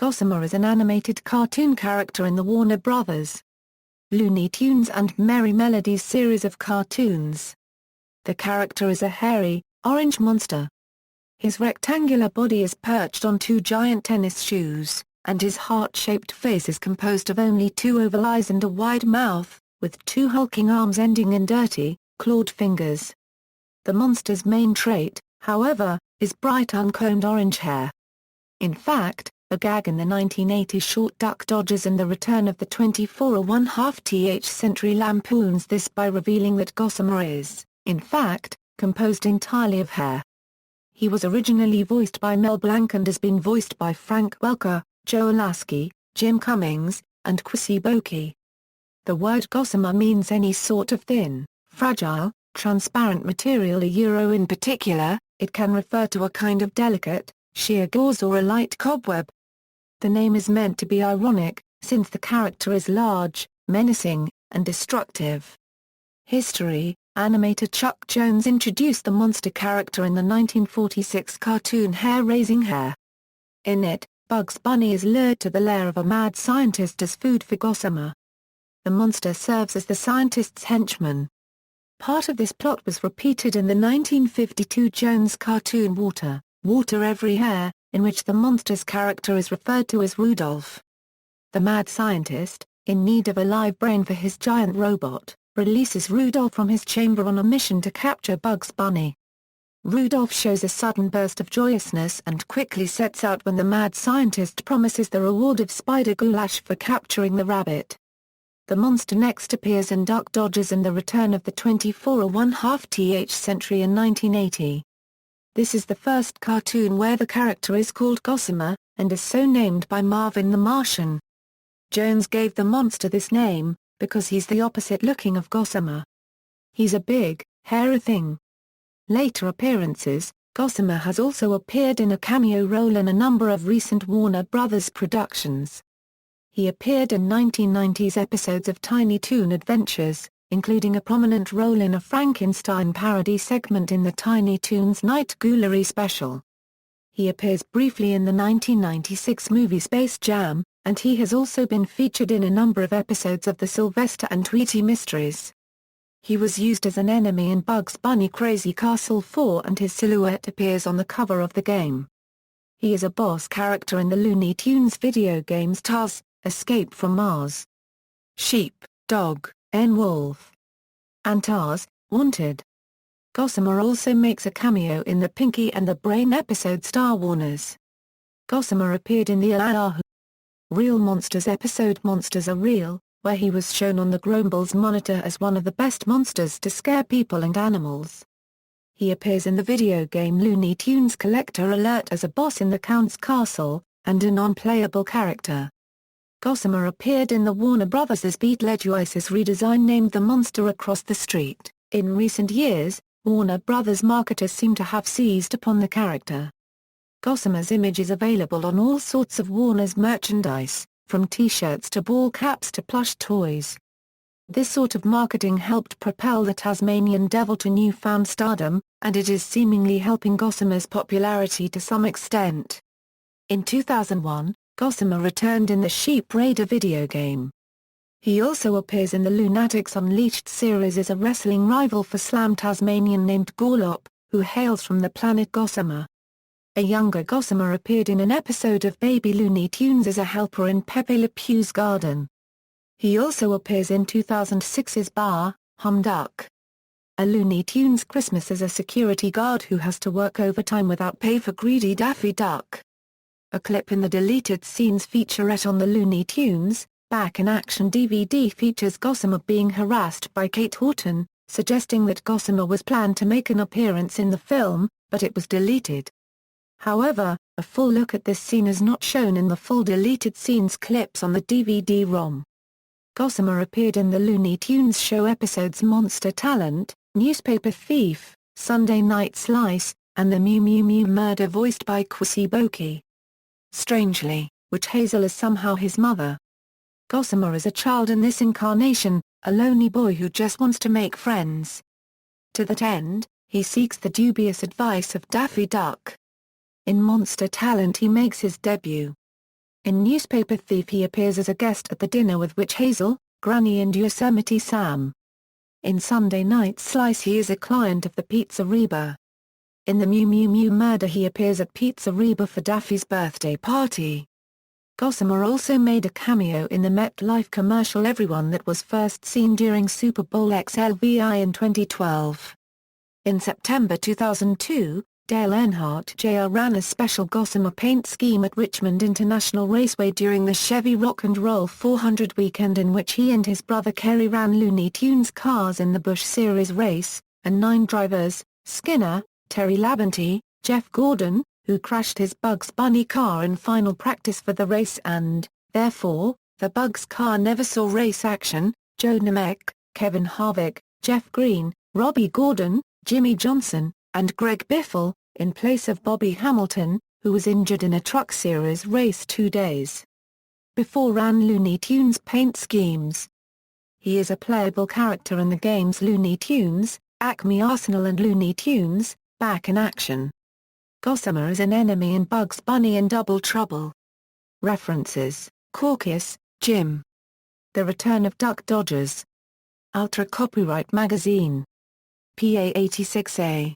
Gossamer is an animated cartoon character in the Warner Bros. Looney Tunes and Merrie Melodies series of cartoons. The character is a hairy, orange monster. His rectangular body is perched on two giant tennis shoes, and his heart-shaped face is composed of only two oval eyes and a wide mouth, with two hulking arms ending in dirty, clawed fingers. The monster's main trait, however, is bright uncombed orange hair. In fact, a gag in the 1980 short Duck Dodgers and the return of the 24½ century lampoons this by revealing that Gossamer is, in fact, composed entirely of hair. He was originally voiced by Mel Blanc and has been voiced by Frank Welker, Joe Alaskey, Jim Cummings, and Kwesi Boakye. The word gossamer means any sort of thin, fragile, transparent material. In particular, it can refer to a kind of delicate, sheer gauze or a light cobweb. The name is meant to be ironic, since the character is large, menacing, and destructive. History: animator Chuck Jones introduced the monster character in the 1946 cartoon Hair-Raising Hare. In it, Bugs Bunny is lured to the lair of a mad scientist as food for Gossamer. The monster serves as the scientist's henchman. Part of this plot was repeated in the 1952 Jones cartoon Water Every Hair, in which the monster's character is referred to as Rudolph. The mad scientist, in need of a live brain for his giant robot, releases Rudolph from his chamber on a mission to capture Bugs Bunny. Rudolph shows a sudden burst of joyousness and quickly sets out when the mad scientist promises the reward of spider goulash for capturing the rabbit. The monster next appears in Duck Dodgers and the return of the 24½ century in 1980. This is the first cartoon where the character is called Gossamer, and is so named by Marvin the Martian. Jones gave the monster this name, because he's the opposite looking of Gossamer. He's a big, hairy thing. Later appearances: Gossamer has also appeared in a cameo role in a number of recent Warner Bros. Productions. He appeared in 1990s episodes of Tiny Toon Adventures, including a prominent role in a Frankenstein parody segment in the Tiny Toons Night Ghoulery special. He appears briefly in the 1996 movie Space Jam, and he has also been featured in a number of episodes of the Sylvester and Tweety Mysteries. He was used as an enemy in Bugs Bunny Crazy Castle 4 and his silhouette appears on the cover of the game. He is a boss character in the Looney Tunes video games Taz, Escape from Mars, Sheep, Dog, N Wolf, and Taz, Wanted. Gossamer also makes a cameo in the Pinky and the Brain episode Star Warners. Gossamer appeared in the Real Monsters episode Monsters Are Real, where he was shown on the Grombal's monitor as one of the best monsters to scare people and animals. He appears in the video game Looney Tunes Collector Alert as a boss in the Count's Castle, and a non-playable character. Gossamer appeared in the Warner Bros.' Beetlejuice's redesign named The Monster Across the Street. In recent years, Warner Bros. Marketers seem to have seized upon the character. Gossamer's image is available on all sorts of Warner's merchandise, from t-shirts to ball caps to plush toys. This sort of marketing helped propel the Tasmanian Devil to newfound stardom, and it is seemingly helping Gossamer's popularity to some extent. In 2001, Gossamer returned in the Sheep Raider video game. He also appears in the Lunatics Unleashed series as a wrestling rival for Slam Tasmanian named Gorlop, who hails from the planet Gossamer. A younger Gossamer appeared in an episode of Baby Looney Tunes as a helper in Pepe Le Pew's garden. He also appears in 2006's Bah, Hum Duck. A Looney Tunes Christmas as a security guard who has to work overtime without pay for greedy Daffy Duck. A clip in the deleted scenes featurette on the Looney Tunes Back in Action DVD features Gossamer being harassed by Kate Horton, suggesting that Gossamer was planned to make an appearance in the film, but it was deleted. However, a full look at this scene is not shown in the full deleted scenes clips on the DVD-ROM. Gossamer appeared in the Looney Tunes show episodes Monster Talent, Newspaper Thief, Sunday Night Slice, and the Mew Mew Mew Murder voiced by Kwesi Boakye. Strangely, Witch Hazel is somehow his mother. Gossamer is a child in this incarnation, a lonely boy who just wants to make friends. To that end, he seeks the dubious advice of Daffy Duck. In Monster Talent he makes his debut. In Newspaper Thief he appears as a guest at the dinner with Witch Hazel, Granny and Yosemite Sam. In Sunday Night Slice he is a client of the Pizza Reba. In the Mew Mew Mew Murder he appears at Pizza Reba for Daffy's birthday party. Gossamer also made a cameo in the MetLife commercial Everyone that was first seen during Super Bowl XLVI in 2012. In September 2002, Dale Earnhardt Jr. ran a special Gossamer paint scheme at Richmond International Raceway during the Chevy Rock and Roll 400 weekend, in which he and his brother Kerry ran Looney Tunes cars in the Busch Series race, and 9 drivers, Skinner, Terry Labonte, Jeff Gordon, who crashed his Bugs Bunny car in final practice for the race and, therefore, the Bugs car never saw race action, Joe Nemec, Kevin Harvick, Jeff Green, Robbie Gordon, Jimmy Johnson, and Greg Biffle, in place of Bobby Hamilton, who was injured in a Truck Series race 2 days before ran Looney Tunes paint schemes. He is a playable character in the games Looney Tunes, Acme Arsenal and Looney Tunes, Back in Action. Gossamer is an enemy in Bugs Bunny and Double Trouble. References: Caucus, Jim. The Return of Duck Dodgers. Ultra Copyright Magazine. PA 86A.